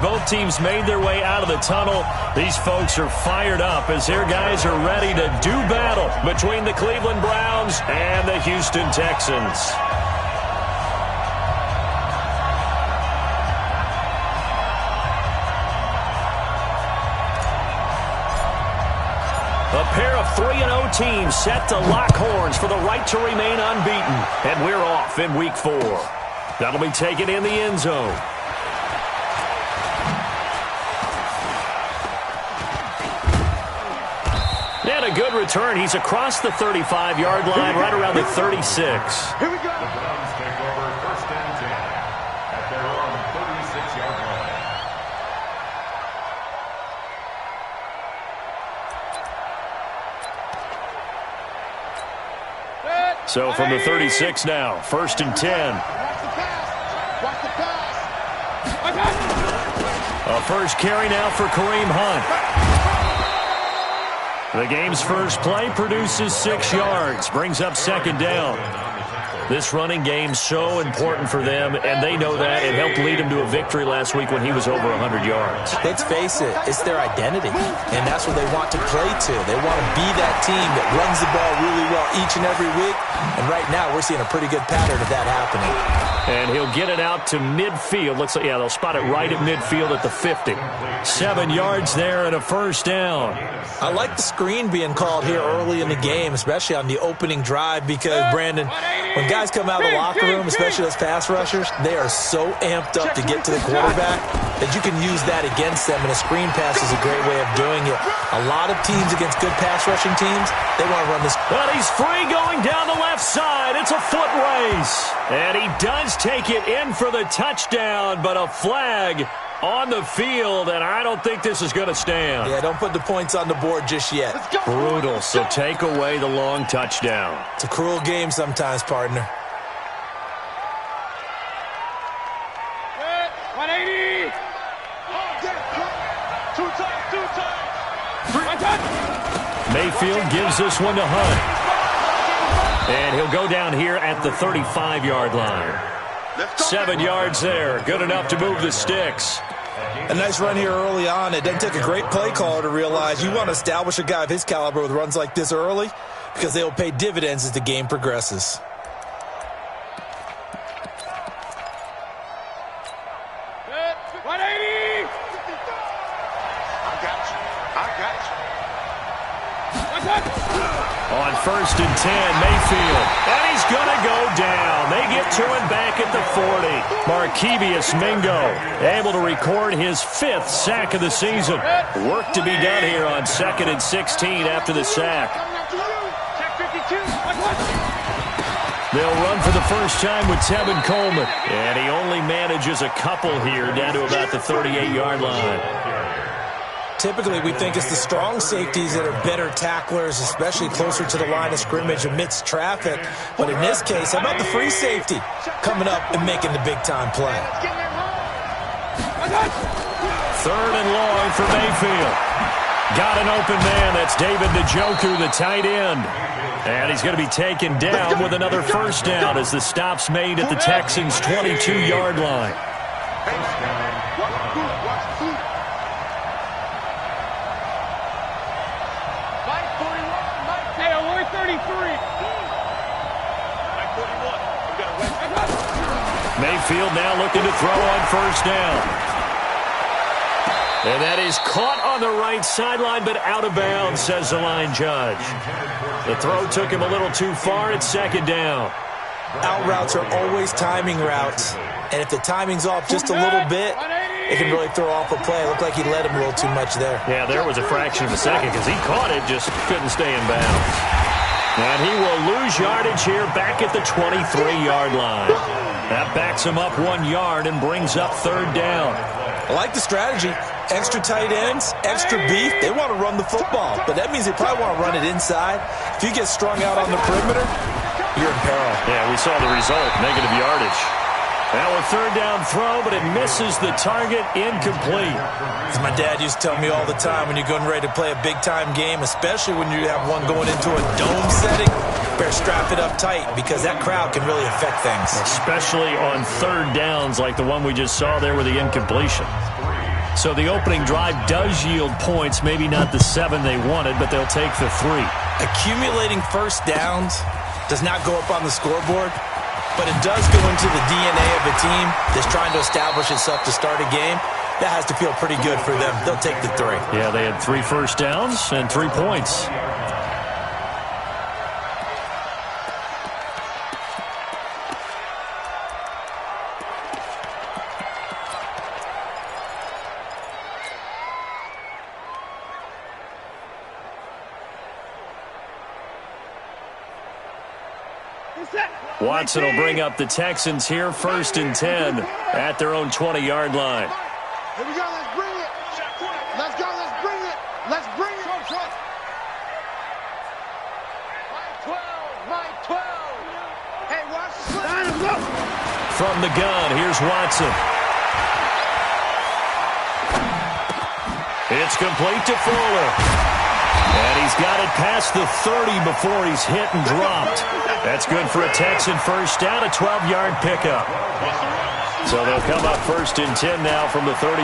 Both teams made their way out of the tunnel. These folks are fired up as their guys are ready to do battle between the Cleveland Browns and the Houston Texans. A pair of 3-0 teams set to lock horns for the right to remain unbeaten. And we're off in Week 4. That'll be taken in the end zone. And a good return. He's across the 35-yard line, right around the 36. Here we go. The Browns take over 1st and 10 at their own 36-yard line. So from the 36 now, 1st and 10. Watch the pass. A first carry now for Kareem Hunt. The game's first play produces 6 yards, brings up 2nd down. This running game's so important for them, and they know that. It helped lead them to a victory last week when he was over 100 yards. Let's face it, it's their identity, and that's what they want to play to. They want to be that team that runs the ball really well each and every week, and right now we're seeing a pretty good pattern of that happening. And he'll get it out to midfield. Looks like, yeah, they'll spot it right at midfield at the 50. 7 yards there and a first down. I like the screen being called here early in the game, especially on the opening drive, because, Brandon, when guys come out of the locker room, especially those pass rushers, they are so amped up to get to the quarterback that you can use that against them, and a screen pass is a great way of doing it. A lot of teams against good pass rushing teams, they want to run this. Well, he's free going down the left side. It's a foot race. And he does take it in for the touchdown, but a flag on the field, and I don't think this is going to stand. Yeah, don't put the points on the board just yet. Brutal, so take away the long touchdown. It's a cruel game sometimes, partner. 180. Two times. Mayfield gives this one to Hunt. And he'll go down here at the 35-yard line. 7 yards there. Good enough to move the sticks. A nice run here early on. It doesn't take a great play caller to realize you want to establish a guy of his caliber with runs like this early, because they will pay dividends as the game progresses. On 1st and 10, Mayfield. And he's going to go down. They get to him back at the 40. Markevious Mingo able to record his 5th sack of the season. Work to be done here on 2nd and 16 after the sack. They'll run for the first time with Tevin Coleman. And he only manages a couple here down to about the 38-yard line. Typically, we think it's the strong safeties that are better tacklers, especially closer to the line of scrimmage amidst traffic. But in this case, how about the free safety coming up and making the big-time play? 3rd and long for Mayfield. Got an open man. That's David Njoku, the tight end. And he's going to be taken down with another first down as the stop's made at the Texans' 22-yard line. Mayfield now looking to throw on first down. And that is caught on the right sideline, but out of bounds, says the line judge. The throw took him a little too far. It's 2nd down. Out routes are always timing routes. And if the timing's off just a little bit, it can really throw off a play. It looked like he led him a little too much there. Yeah, there was a fraction of a second because he caught it, just couldn't stay in bounds. And he will lose yardage here back at the 23-yard line. That backs him up 1 yard and brings up 3rd down. I like the strategy. Extra tight ends, extra beef. They want to run the football, but that means they probably want to run it inside. If you get strung out on the perimeter, you're in peril. Yeah, we saw the result, negative yardage. Now a 3rd down throw, but it misses the target, incomplete. As my dad used to tell me all the time, when you're getting ready to play a big-time game, especially when you have one going into a dome setting, better strap it up tight because that crowd can really affect things. Especially on 3rd downs like the one we just saw there with the incompletion. So the opening drive does yield points, maybe not the 7 they wanted, but they'll take the 3. Accumulating first downs does not go up on the scoreboard, but it does go into the DNA of a team that's trying to establish itself to start a game. That has to feel pretty good for them. They'll take the 3. Yeah, they had 3 first downs and 3 points. Watson will bring up the Texans here, 1st and 10 at their own 20-yard line. Here we go, let's bring it. Let's go, let's bring it. Let's bring it. Mike 12. Hey, watch the slip. From the gun, here's Watson. It's complete to Fuller. And he's got it past the 30 before he's hit and dropped. That's good for a Texan first down, a 12-yard pickup. So they'll come up 1st and 10 now from the 33.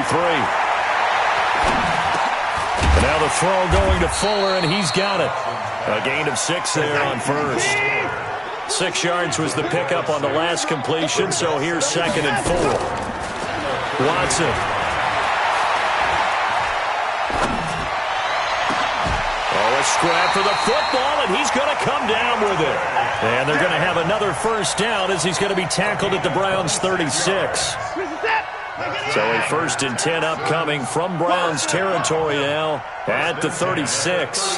And now the throw going to Fuller, and he's got it. A gain of 6 there on first. 6 yards was the pickup on the last completion, so here's 2nd and 4. Watson. Scrap for the football, and he's going to come down with it. And they're going to have another first down as he's going to be tackled at the Browns' 36. So a 1st and 10 upcoming from Browns territory now at the 36.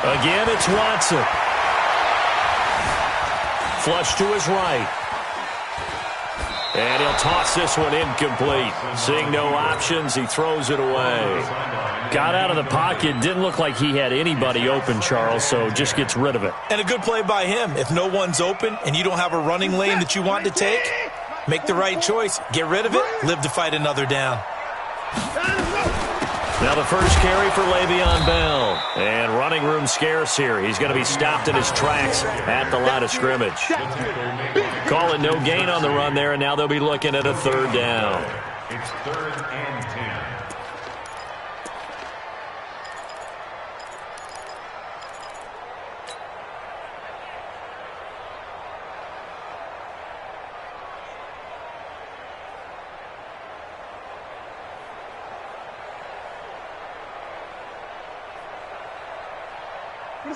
Again, it's Watson. Flush to his right. And he'll toss this one incomplete. Seeing no options, he throws it away. Got out of the pocket. Didn't look like he had anybody open, Charles, so just gets rid of it. And a good play by him. If no one's open and you don't have a running lane that you want to take, make the right choice. Get rid of it. Live to fight another down. Now the first carry for Le'Veon Bell. And running room scarce here. He's going to be stopped in his tracks at the line of scrimmage. Calling no gain on the run there, and now they'll be looking at a 3rd down. It's 3rd and 10.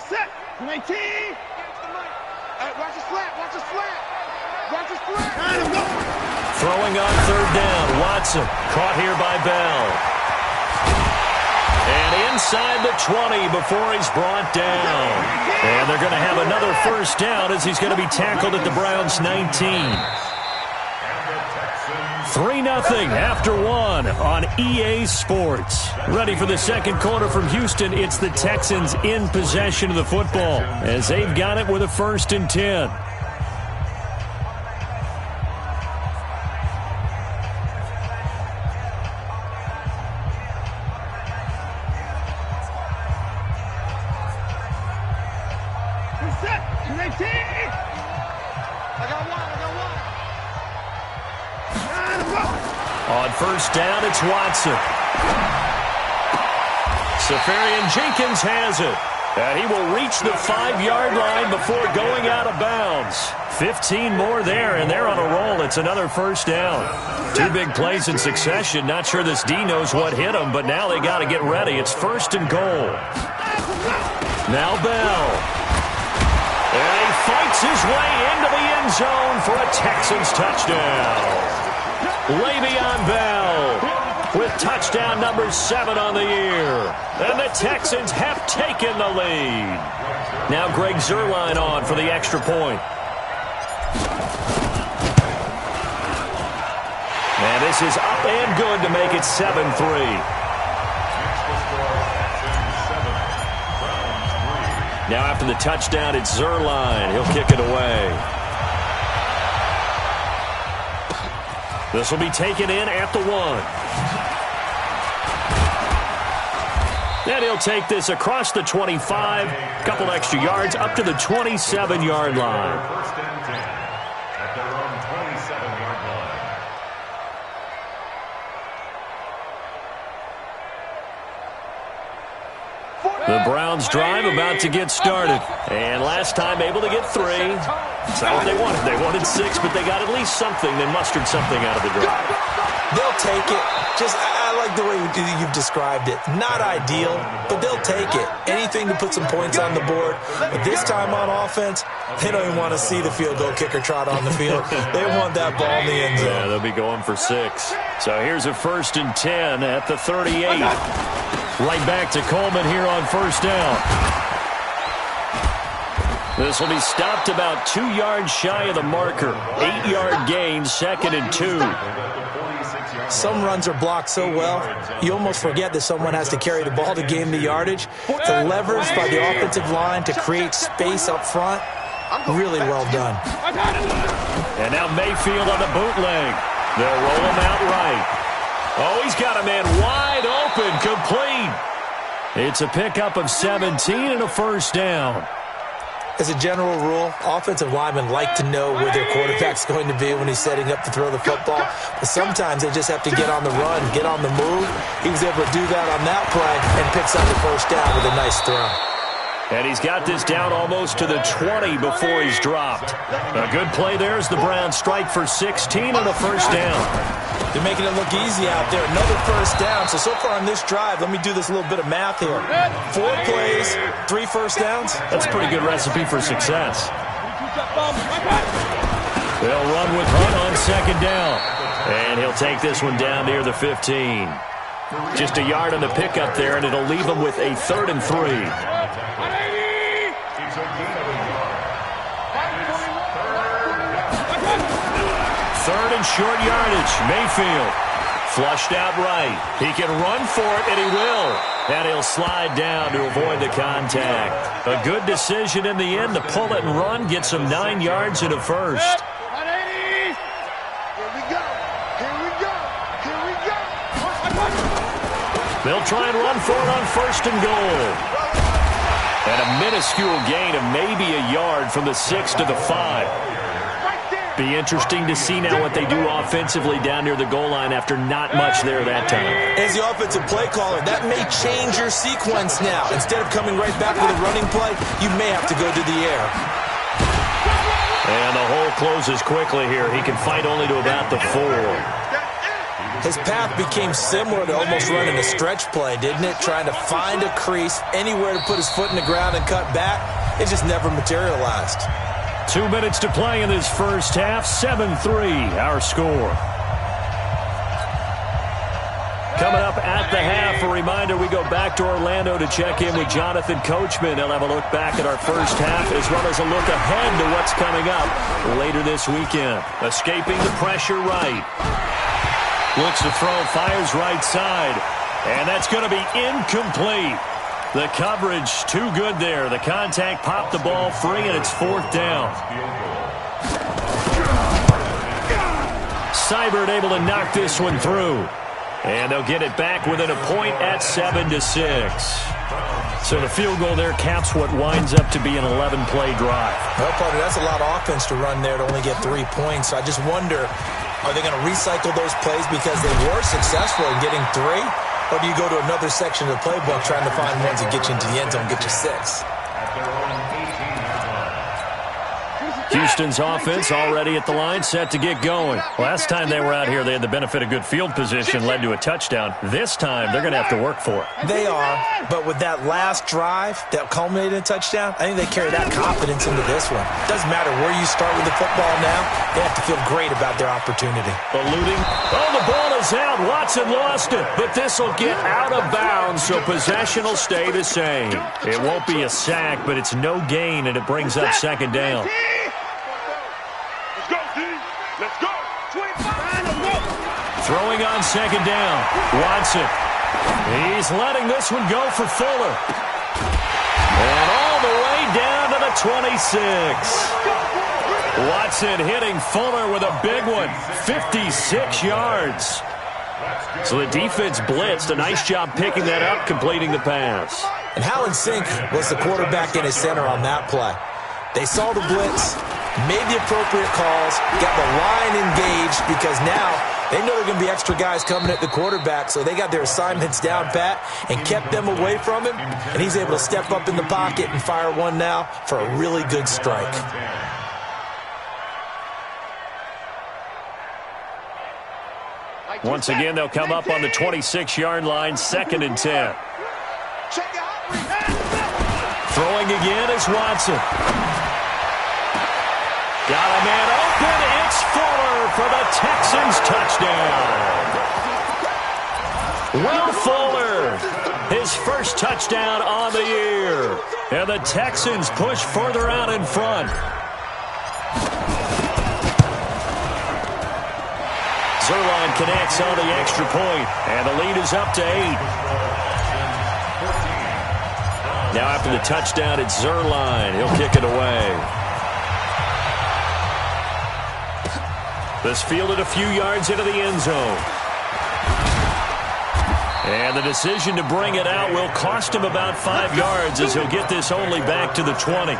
Set. 19. Hey, watch the slant. Watch the slant. Watch the slant. Throwing on 3rd down. Watson caught here by Bell. And inside the 20 before he's brought down. And they're going to have another first down as he's going to be tackled at the Browns' 19. 3-0 after 1 on EA Sports. Ready for the second quarter from Houston. It's the Texans in possession of the football as they've got it with a 1st and 10. On first down, it's Watson. Safarian Jenkins has it. And he will reach the 5-yard line before going out of bounds. 15 more there, and they're on a roll. It's another first down. 2 big plays in succession. Not sure this D knows what hit him, but now they got to get ready. It's 1st and goal. Now Bell. And he fights his way into the end zone for a Texans touchdown. Le'Veon Bell with touchdown number 7 on the year. And the Texans have taken the lead. Now Greg Zuerlein on for the extra point. And this is up and good to make it 7-3. Now after the touchdown, it's Zuerlein. He'll kick it away. This will be taken in at the 1. And he'll take this across the 25, a couple extra yards, up to the 27-yard line. First and 10 at their own 27-yard line. The Browns drive about to get started. And last time able to get 3. That's not what they wanted. They wanted 6, but they got at least something. They mustered something out of the drive. They'll take it. I like the way you've described it. Not ideal, but they'll take it. Anything to put some points on the board. But this time on offense, they don't even want to see the field goal kicker trot on the field. They want that ball in the end zone. Yeah, they'll be going for 6. So here's a 1st and 10 at the 38. Right back to Coleman here on 1st down. This will be stopped about 2 yards shy of the marker. 8-yard gain, 2nd and 2. Some runs are blocked so well, you almost forget that someone has to carry the ball to gain the yardage. The levers by the offensive line to create space up front, really well done. And now Mayfield on the bootleg. They'll roll him out right. Oh, he's got a man wide open, complete. It's a pickup of 17 and a 1st down. As a general rule, offensive linemen like to know where their quarterback's going to be when he's setting up to throw the football. But sometimes they just have to get on the run, get on the move. He was able to do that on that play and picks up the 1st down with a nice throw. And he's got this down almost to the 20 before he's dropped. A good play there as the Browns strike for 16 and a 1st down. They're making it look easy out there. Another 1st down. So far on this drive, let me do this little bit of math here. 4 plays, 3 1st downs. That's a pretty good recipe for success. They'll run with Hunt on 2nd down. And he'll take this one down near the 15. Just a yard on the pickup there, and it'll leave him with a 3rd and 3. 3rd and short yardage. Mayfield flushed out right. He can run for it, and he will. And he'll slide down to avoid the contact. A good decision in the end to pull it and run. Gets him 9 yards and a 1st. Here we go. They'll try and run for it on 1st and goal. And a minuscule gain of maybe a yard from the 6 to the 5. Be interesting to see now what they do offensively down near the goal line after not much there that time. As the offensive play caller, that may change your sequence now. Instead of coming right back with a running play, you may have to go to the air. And the hole closes quickly here. He can fight only to about the 4. His path became similar to almost running a stretch play, didn't it? Trying to find a crease, anywhere to put his foot in the ground and cut back. It just never materialized. 2 minutes to play in this 1st half. 7-3, our score. Coming up at the half, a reminder, we go back to Orlando to check in with Jonathan Coachman. He'll have a look back at our 1st half as well as a look ahead to what's coming up later this weekend. Escaping the pressure right. Looks to throw, fires right side. And that's going to be incomplete. The coverage too good there. The contact popped the ball free, and it's 4th down. Seibert able to knock this one through. And they'll get it back within a point at 7-6. So the field goal there caps what winds up to be an 11-play drive. Well, partner, that's a lot of offense to run there to only get 3 points. So I just wonder, are they going to recycle those plays because they were successful in getting 3? Or do you go to another section of the playbook trying to find ones that get you into the end zone, get you 6? Houston's offense already at the line, set to get going. Last time they were out here, they had the benefit of good field position, led to a touchdown. This time, they're going to have to work for it. They are, but with that last drive that culminated in a touchdown, I think they carry that confidence into this one. Doesn't matter where you start with the football now, they have to feel great about their opportunity. Eluding. Oh, the ball is out. Watson lost it, but this will get out of bounds, so possession will stay the same. It won't be a sack, but it's no gain, and it brings up 2nd down. Let's go. Throwing on 2nd down. Watson. He's letting this one go for Fuller. And all the way down to the 26. Watson hitting Fuller with a big one. 56 yards. So the defense blitzed. A nice job picking that up, completing the pass. And how in sync was the quarterback and his center on that play? They saw the blitz, made the appropriate calls, got the line engaged, because now they know there are going to be extra guys coming at the quarterback, so they got their assignments down pat and kept them away from him, and he's able to step up in the pocket and fire one now for a really good strike. Once again, they'll come up on the 26-yard line, 2nd and 10. Throwing again is Watson. Got a man open. It's Fuller for the Texans touchdown. Will Fuller, his first touchdown on the year. And the Texans push further out in front. Zuerlein connects on the extra point, and the lead is up to 8. Now after the touchdown, it's Zuerlein. He'll kick it away. This fielded a few yards into the end zone. And the decision to bring it out will cost him about 5 yards, as he'll get this only back to the 20.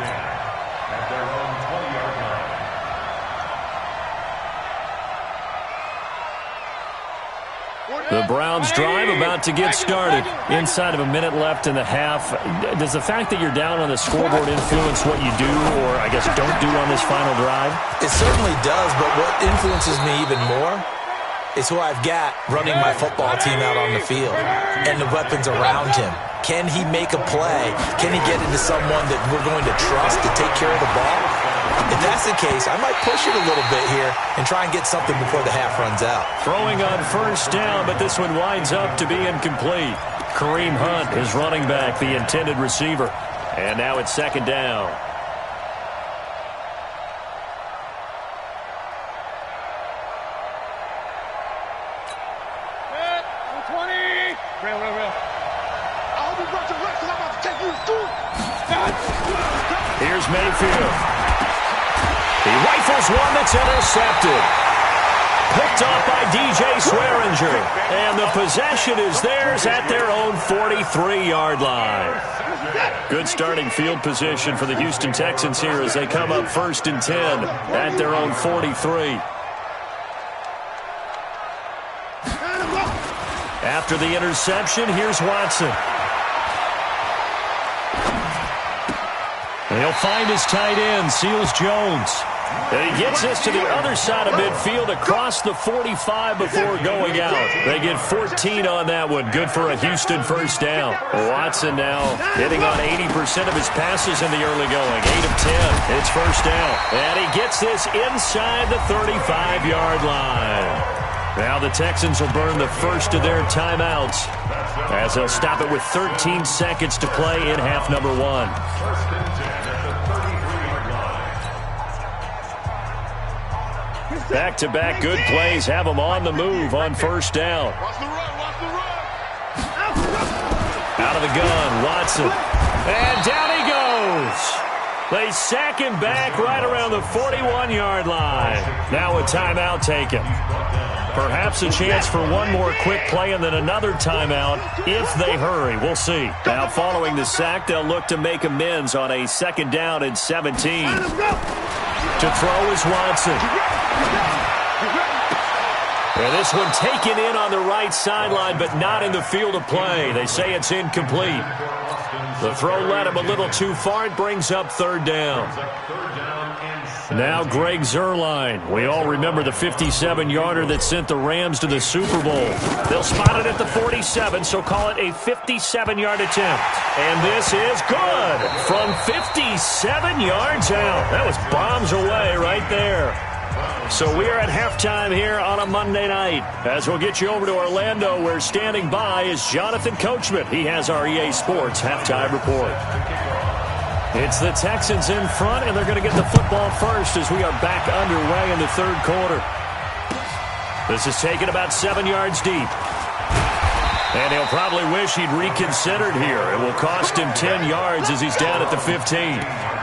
The Browns drive about to get started. Inside of a minute left in the half. Does the fact that you're down on the scoreboard influence what you do, or I guess don't do on this final drive? It certainly does, but what influences me even more is who I've got running my football team out on the field and the weapons around him. Can he make a play? Can he get into someone that we're going to trust to take care of the ball? If that's the case, I might push it a little bit here and try and get something before the half runs out. Throwing on first down, but this one winds up to be incomplete. Kareem Hunt is running back, the intended receiver. And now it's 2nd down. Here's Mayfield. He rifles one that's intercepted. Picked off by DJ Swearinger. And the possession is theirs at their own 43-yard line. Good starting field position for the Houston Texans here as they come up 1st and 10 at their own 43. After the interception, here's Watson. He'll find his tight end, Seals Jones. And he gets this to the other side of midfield across the 45 before going out. They get 14 on that one. Good for a Houston first down. Watson now hitting on 80% of his passes in the early going. 8 of 10. It's first down. And he gets this inside the 35-yard line. Now the Texans will burn the first of their timeouts as they'll stop it with 13 seconds to play in half number 1. Back-to-back good plays have them on the move on first down. Out of the gun, Watson. And down he goes. They sack him back right around the 41-yard line. Now a timeout taken. Perhaps a chance for one more quick play and then another timeout if they hurry. We'll see. Now following the sack, they'll look to make amends on a 2nd down and 17. To throw is Watson. And this one taken in on the right sideline, but not in the field of play. They say it's incomplete. The throw led him a little too far. It brings up 3rd down. Now Greg Zuerlein. We all remember the 57-yarder that sent the Rams to the Super Bowl. They'll spot it at the 47, so call it a 57-yard attempt. And this is good from 57 yards out. That was bombs away right there. So we are at halftime here on a Monday night. As we'll get you over to Orlando, where standing by is Jonathan Coachman. He has our EA Sports halftime report. It's the Texans in front, and they're going to get the football first as we are back underway in the 3rd quarter. This is taken about 7 yards deep. And he'll probably wish he'd reconsidered here. It will cost him 10 yards as he's down at the 15.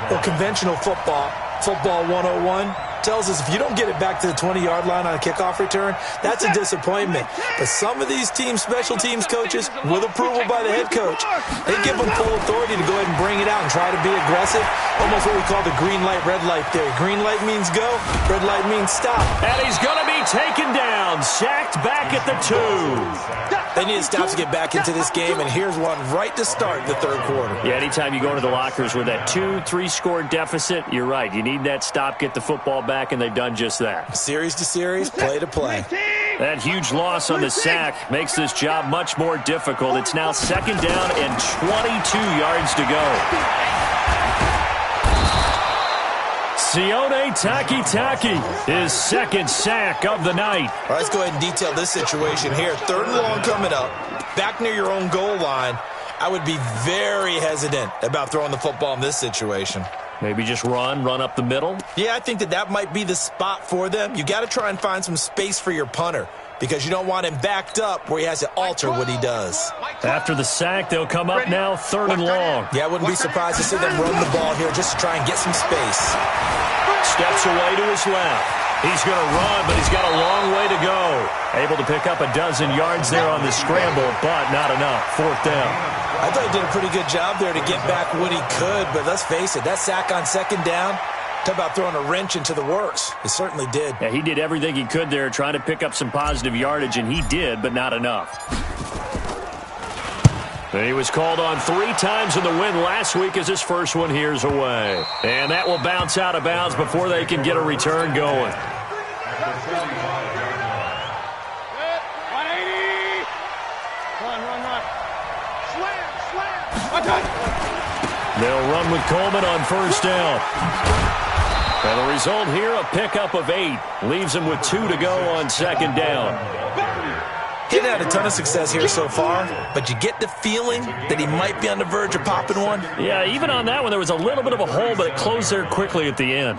Well, conventional football 101, tells us if you don't get it back to the 20-yard line on a kickoff return, that's a disappointment. But some of these special teams coaches, with approval by the head coach, they give them full authority to go ahead and bring it out and try to be aggressive, almost what we call the green light, red light theory. Green light means go, red light means stop. And he's going to be taken down, sacked back at the 2. They need to stop to get back into this game, and here's one right to start the third quarter. Yeah, anytime you go into the lockers with that 2-3 score deficit, you're right. You need that stop, get the football back, and they've done just that. Series to series, play to play. That huge loss on the sack makes this job much more difficult. It's now 2nd down and 22 yards to go. Sione Takitaki, his 2nd sack of the night. All right, let's go ahead and detail this situation here. 3rd and long coming up, back near your own goal line. I would be very hesitant about throwing the football in this situation. Maybe just run up the middle? Yeah, I think that might be the spot for them. You got to try and find some space for your punter because you don't want him backed up where he has to alter what he does. After the sack, they'll come up now 3rd and long. Yeah, I wouldn't be surprised to see them run the ball here just to try and get some space. Steps away to his left. He's going to run, but he's got a long way to go. Able to pick up a dozen yards there on the scramble, but not enough. 4th down. I thought he did a pretty good job there to get back what he could, but let's face it, that sack on 2nd down, talk about throwing a wrench into the works. It certainly did. Yeah, he did everything he could there trying to pick up some positive yardage, and he did, but not enough. And he was called on 3 times in the win last week as his first one here's away. And that will bounce out of bounds before they can get a return going. They'll run with Coleman on 1st down. And the result here, a pickup of 8. Leaves him with 2 to go on 2nd down. He hadn't had a ton of success here so far, but you get the feeling that he might be on the verge of popping one. Yeah, even on that one, there was a little bit of a hole, but it closed there quickly at the end.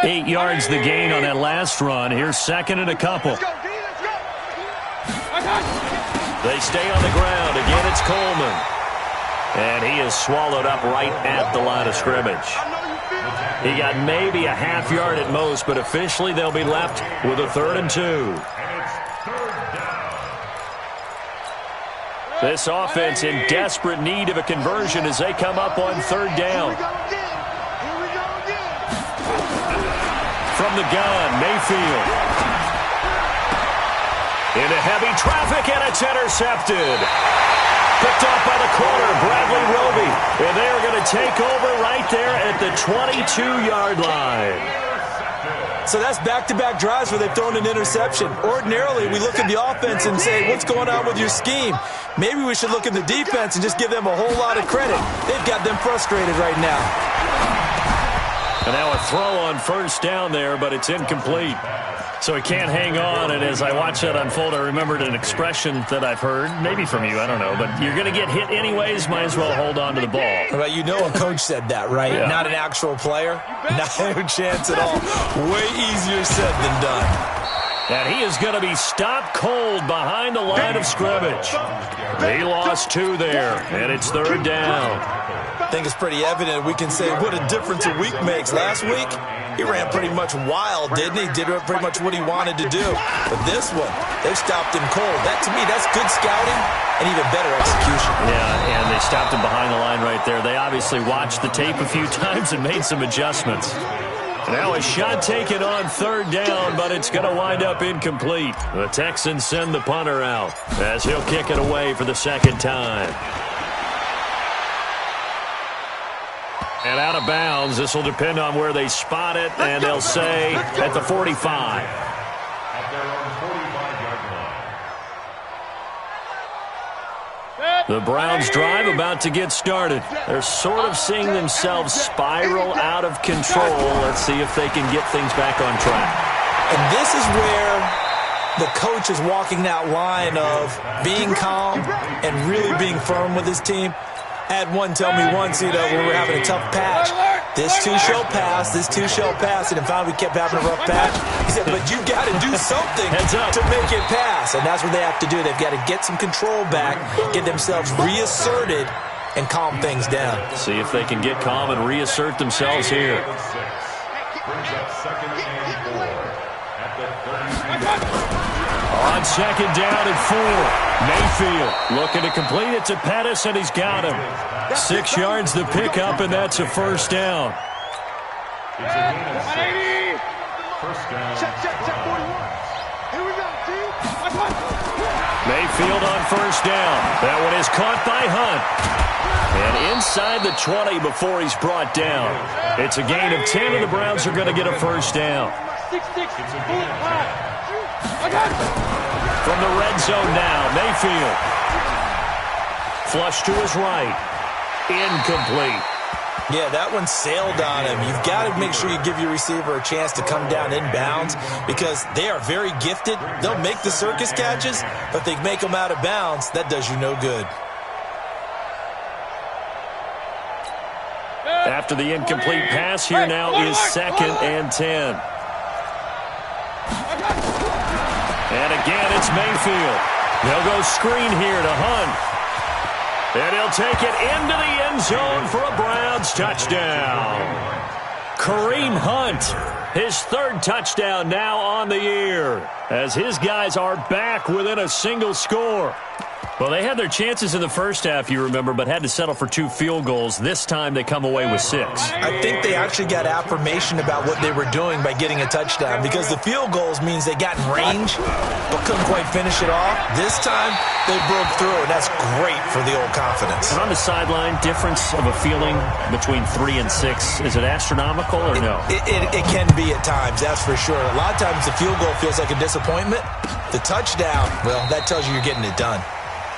Eight yards the gain on that last run. Here's 2nd and a couple. They stay on the ground. Again, it's Coleman. And he is swallowed up right at the line of scrimmage. He got maybe a half yard at most, but officially they'll be left with a 3rd and 2. This offense in desperate need of a conversion as they come up on 3rd down. From the gun, Mayfield. Into heavy traffic, and it's intercepted. Picked off by the corner, Bradley Roby. And they are going to take over right there at the 22-yard line. So that's back-to-back drives where they've thrown an interception. Ordinarily, we look at the offense and say, what's going on with your scheme? Maybe we should look at the defense and just give them a whole lot of credit. They've got them frustrated right now. And now a throw on 1st down there, but it's incomplete. So he can't hang on, and as I watch that unfold, I remembered an expression that I've heard, maybe from you, I don't know, but you're going to get hit anyways, might as well hold on to the ball. Well, you know a coach said that, right? Yeah. Not an actual player. Not a chance at all. Way easier said than done. And he is going to be stopped cold behind the line of scrimmage. He lost 2 there, and it's 3rd down. I think it's pretty evident. We can say what a difference a week makes. Last week, he ran pretty much wild, didn't he? Did pretty much what he wanted to do. But this one, they stopped him cold. That, to me, that's good scouting and even better execution. Yeah, and they stopped him behind the line right there. They obviously watched the tape a few times and made some adjustments. Now a shot taken on 3rd down, but it's going to wind up incomplete. The Texans send the punter out as he'll kick it away for the 2nd time. And out of bounds. This will depend on where they spot it, and they'll say at the 45. At their own 45-yard line. The Browns drive about to get started. They're sort of seeing themselves spiral out of control. Let's see if they can get things back on track. And this is where the coach is walking that line of being calm and really being firm with his team. I had one tell me once, when we were having a tough patch, This too shall pass. This too shall pass. And finally, we kept having a rough patch. He said, but you got to do something to make it pass. And that's what they have to do. They've got to get some control back, get themselves reasserted, and calm things down. See if they can get calm and reassert themselves here. Brings up second and 4 at the 33. On second down and 4. Mayfield looking to complete it to Pettis, and he's got him. 6 yards the pickup, and that's a first down. It's a gain of 6. First down. Check 41. Here we go, T. Mayfield on first down. That one is caught by Hunt. And inside the 20 before he's brought down. It's a gain of 10, and the Browns are going to get a first down. From the red zone now, Mayfield. Flush to his right. Incomplete. Yeah, that one sailed on him. You've got to make sure you give your receiver a chance to come down inbounds because they are very gifted. They'll make the circus catches, but they make them out of bounds. That does you no good. After the incomplete pass, here now is second and 10. And again, it's Mayfield. They'll go screen here to Hunt. And he'll take it into the end zone for a Browns touchdown. Kareem Hunt, his third touchdown now on the year, as his guys are back within a single score. Well, they had their chances in the first half, you remember, but had to settle for 2 field goals. This time they come away with 6. I think they actually got affirmation about what they were doing by getting a touchdown because the field goals means they got in range but couldn't quite finish it off. This time they broke through, and that's great for the old confidence. And on the sideline, difference of a feeling between 3 and 6, is it astronomical or no? It can be at times, that's for sure. A lot of times the field goal feels like a disappointment. The touchdown, well, that tells you you're getting it done.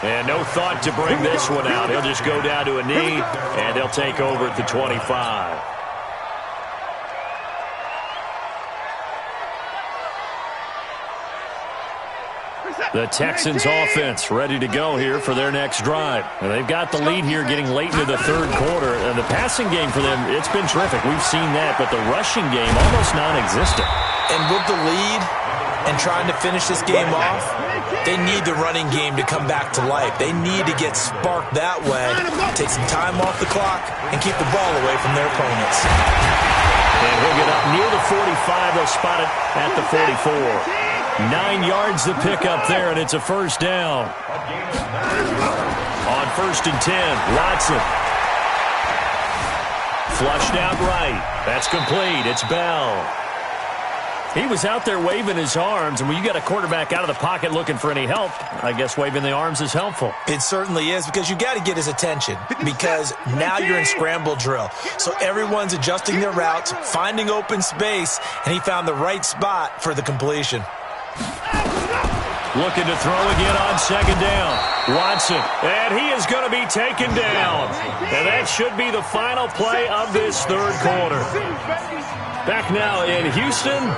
And no thought to bring this one out. He'll just go down to a knee, and they'll take over at the 25. The Texans offense ready to go here for their next drive. And they've got the lead here getting late into the third quarter. And the passing game for them, it's been terrific. We've seen that, but the rushing game almost non-existent. And with the lead and trying to finish this game off, they need the running game to come back to life. They need to get sparked that way, take some time off the clock, and keep the ball away from their opponents. And he'll get up near the 45. They'll spot it at the 44. 9 yards the pickup there, and it's a first down. On first and 10, Watson. Flushed out right. That's complete. It's Bell. He was out there waving his arms, and when you got a quarterback out of the pocket looking for any help, I guess waving the arms is helpful. It certainly is, because you got to get his attention, because now you're in scramble drill. So everyone's adjusting their routes, finding open space, and he found the right spot for the completion. Looking to throw again on second down. Watson, and he is going to be taken down. And that should be the final play of this third quarter. Back now in Houston,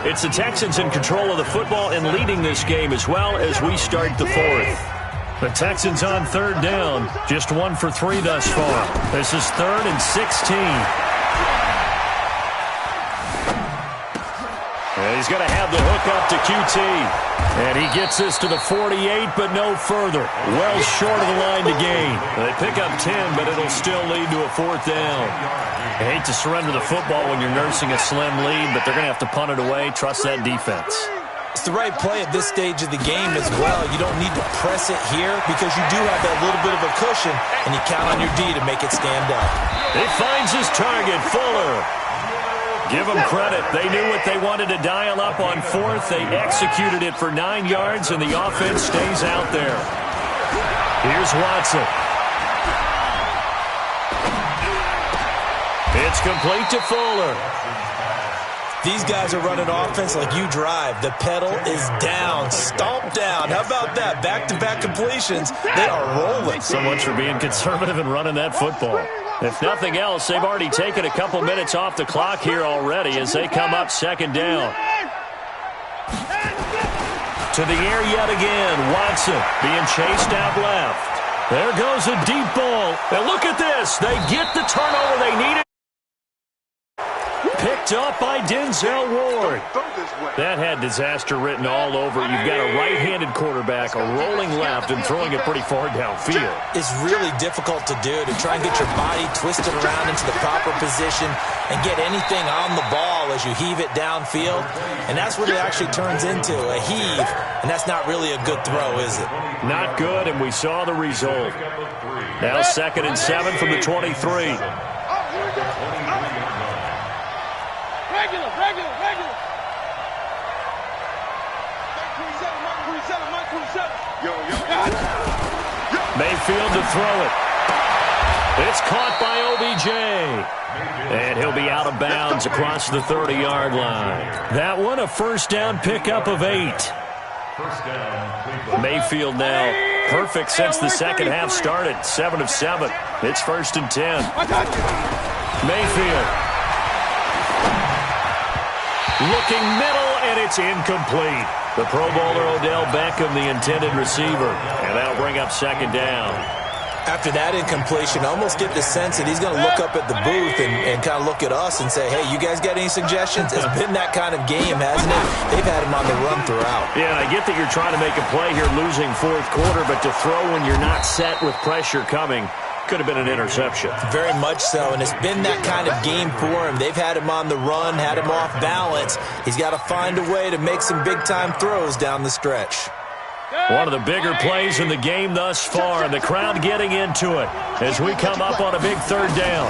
it's the Texans in control of the football and leading this game as well as we start the fourth. The Texans on third down, just 1 for 3 thus far. This is 3rd and 16. And he's going to have the hook up to QT. And he gets this to the 48, but no further. Well short of the line to gain. They pick up 10, but it'll still lead to a 4th down. I hate to surrender the football when you're nursing a slim lead, but they're going to have to punt it away. Trust that defense. It's the right play at this stage of the game as well. You don't need to press it here because you do have that little bit of a cushion, and you count on your D to make it stand up. He finds his target, Fuller. Give them credit. They knew what they wanted to dial up on 4th. They executed it for 9 yards, and the offense stays out there. Here's Watson. It's complete to Fuller. These guys are running offense like you drive. The pedal is down, stomp down. How about that? Back-to-back completions. They are rolling. So much for being conservative and running that football. If nothing else, they've already taken a couple minutes off the clock here already as they come up second down. To the air yet again. Watson being chased out left. There goes a deep ball. And look at this. They get the turnover they needed. picked up by Denzel Ward. That had disaster written all over. You've got a right-handed quarterback, a rolling left, and throwing it pretty far downfield. It's really difficult to do, to try and get your body twisted around into the proper position and get anything on the ball as you heave it downfield. And that's what it actually turns into, a heave. And that's not really a good throw, is it? Not good, and we saw the result. Now 2nd and 7 from the 23. Regular. Mayfield to throw it. It's caught by OBJ. And he'll be out of bounds across the 30-yard line. That one, a first down pickup of 8. Mayfield now perfect since the second half started. 7 of 7. It's 1st and 10. Mayfield. Looking middle, and it's incomplete. The Pro Bowler Odell Beckham, the intended receiver. And that'll bring up 2nd down. After that incompletion, I almost get the sense that he's going to look up at the booth and kind of look at us and say, hey, you guys got any suggestions? It's been that kind of game, hasn't it? They've had him on the run throughout. Yeah, I get that you're trying to make a play here losing 4th quarter, but to throw when you're not set with pressure coming could have been an interception. Very much so, and it's been that kind of game for him. They've had him on the run, had him off balance. He's got to find a way to make some big-time throws down the stretch. One of the bigger plays in the game thus far, and the crowd getting into it as we come up on a big 3rd down.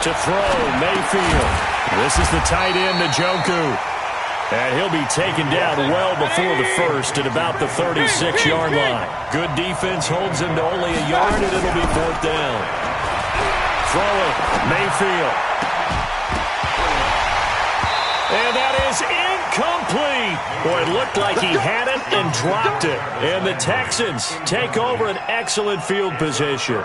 To throw, Mayfield. This is the tight end, Njoku. And he'll be taken down well before the first at about the 36-yard line. Good defense holds him to only a yard, and it'll be 4th down. Throwing, Mayfield. And that is incomplete. Boy, it looked like he had it and dropped it. And the Texans take over an excellent field position.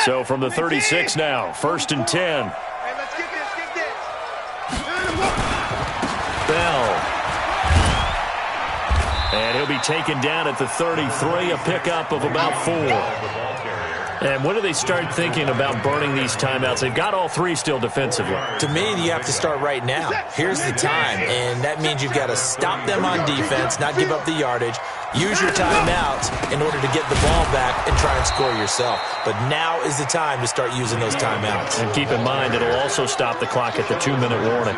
So from the 36 now, 1st and 10. Hey, let's get this. Bell. And he'll be taken down at the 33, a pickup of about 4. And when do they start thinking about burning these timeouts? They've got all 3 still defensively. To me, you have to start right now. Here's the time, and that means you've got to stop them on defense, not give up the yardage, use your timeouts in order to get the ball back and try and score yourself. But now is the time to start using those timeouts. And keep in mind, it'll also stop the clock at the 2-minute warning.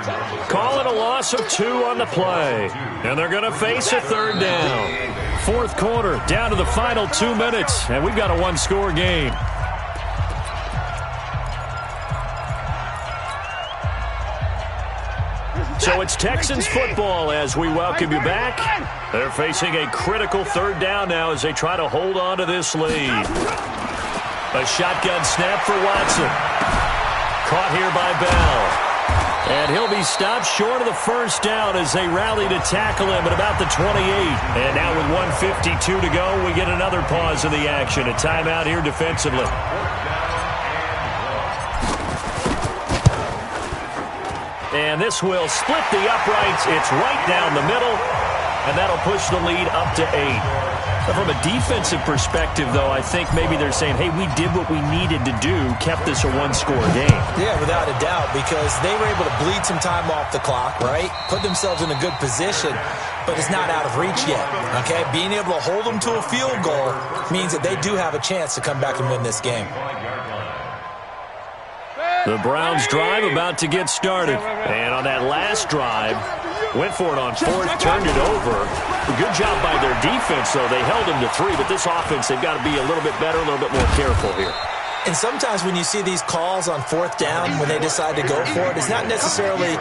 Call it a loss of 2 on the play. And they're going to face a 3rd down. 4th quarter, down to the final 2 minutes, and we've got a 1-score game. So it's Texans football as we welcome you back. They're facing a critical 3rd down now as they try to hold on to this lead. A shotgun snap for Watson. Caught here by Bell. And he'll be stopped short of the 1st down as they rally to tackle him at about the 28. And now with 1:52 to go, we get another pause in the action. A timeout here defensively. And this will split the uprights. It's right down the middle. And that'll push the lead up to 8. But from a defensive perspective, though, I think maybe they're saying, hey, we did what we needed to do, kept this a 1-score game. Yeah, without a doubt, because they were able to bleed some time off the clock, right? Put themselves in a good position, but it's not out of reach yet, okay? Being able to hold them to a field goal means that they do have a chance to come back and win this game. The Browns drive about to get started. And on that last drive, went for it on 4th, turned it over. Good job by their defense, though. They held them to 3, but this offense, they've got to be a little bit better, a little bit more careful here. And sometimes when you see these calls on 4th down, when they decide to go for it, it's not necessarily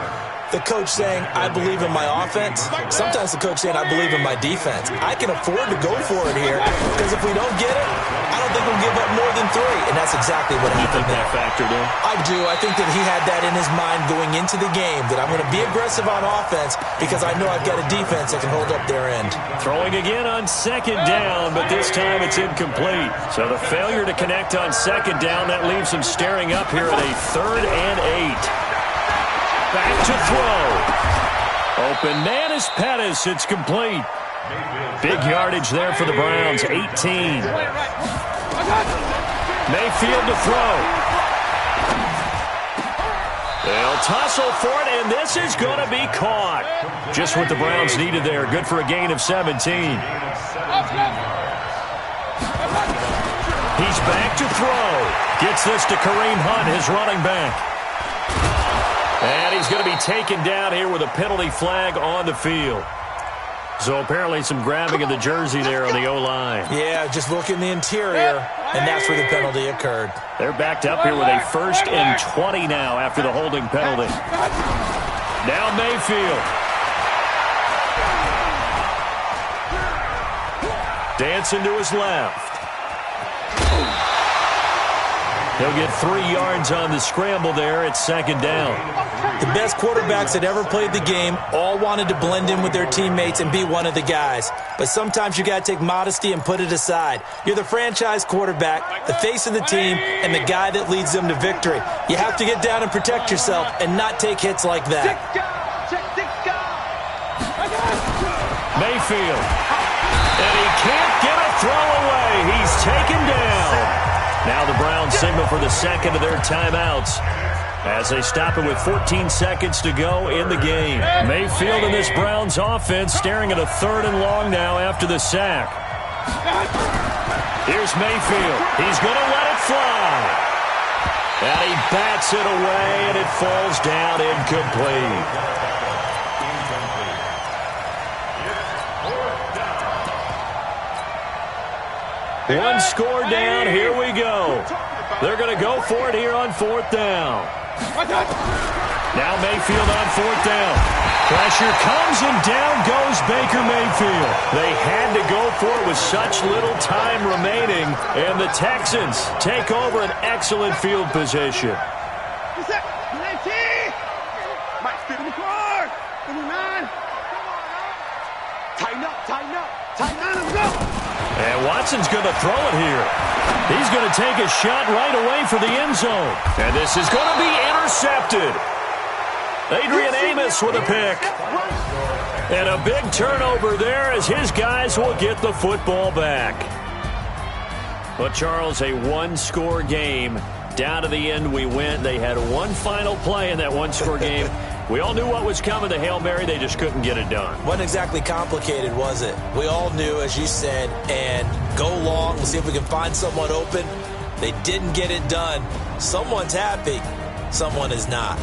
the coach saying, I believe in my offense. Sometimes the coach saying, I believe in my defense. I can afford to go for it here because if we don't get it, I don't think we'll give up more than 3. And that's exactly what happened there. That factored in? I do. I think that he had that in his mind going into the game, that I'm going to be aggressive on offense because I know I've got a defense that can hold up their end. Throwing again on 2nd down, but this time it's incomplete. So the failure to connect on 2nd down, that leaves them staring up here at a 3rd and 8. Back to throw. Open man is Pettis. It's complete. Big yardage there for the Browns, 18. Mayfield to throw. They'll tussle for it, and this is going to be caught. Just what the Browns needed there. Good for a gain of 17. He's back to throw. Gets this to Kareem Hunt, his running back. And he's going to be taken down here with a penalty flag on the field. So apparently some grabbing of the jersey there on the O-line. Yeah, just look in the interior, and that's where the penalty occurred. They're backed up here with a 1st and 20 now after the holding penalty. Now Mayfield. Dancing to his left. He'll get 3 yards on the scramble there. It's 2nd down. The best quarterbacks that ever played the game all wanted to blend in with their teammates and be one of the guys. But sometimes you got to take modesty and put it aside. You're the franchise quarterback, the face of the team, and the guy that leads them to victory. You have to get down and protect yourself and not take hits like that. Mayfield. And he can't get a throw away. He's taken down. Now the Browns signal for the 2nd of their timeouts as they stop it with 14 seconds to go in the game. Mayfield and this Browns offense staring at a 3rd and long now after the sack. Here's Mayfield. He's going to let it fly. And he bats it away, and it falls down incomplete. One score down. Here we go. They're going to go for it here on 4th down. Now Mayfield on 4th down. Pressure comes, and down goes Baker Mayfield. They had to go for it with such little time remaining, and the Texans take over an excellent field position. And Watson's going to throw it here. He's going to take a shot right away for the end zone. And this is going to be intercepted. Adrian Amos with a pick. And a big turnover there as his guys will get the football back. But, Charles, a one-score game. Down to the end we went. They had one final play in that one-score game. We all knew what was coming, the Hail Mary. They just couldn't get it done. Wasn't exactly complicated, was it? We all knew, as you said, and go long. We'll see if we can find someone open. They didn't get it done. Someone's happy. Someone is not.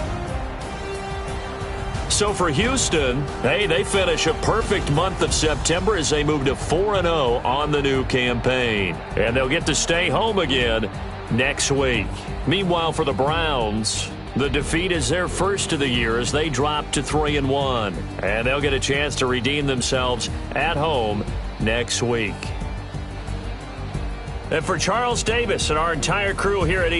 So for Houston, hey, they finish a perfect month of September as they move to 4-0 on the new campaign. And they'll get to stay home again next week. Meanwhile, for the Browns, the defeat is their first of the year as they drop to 3-1. And they'll get a chance to redeem themselves at home next week. And for Charles Davis and our entire crew here at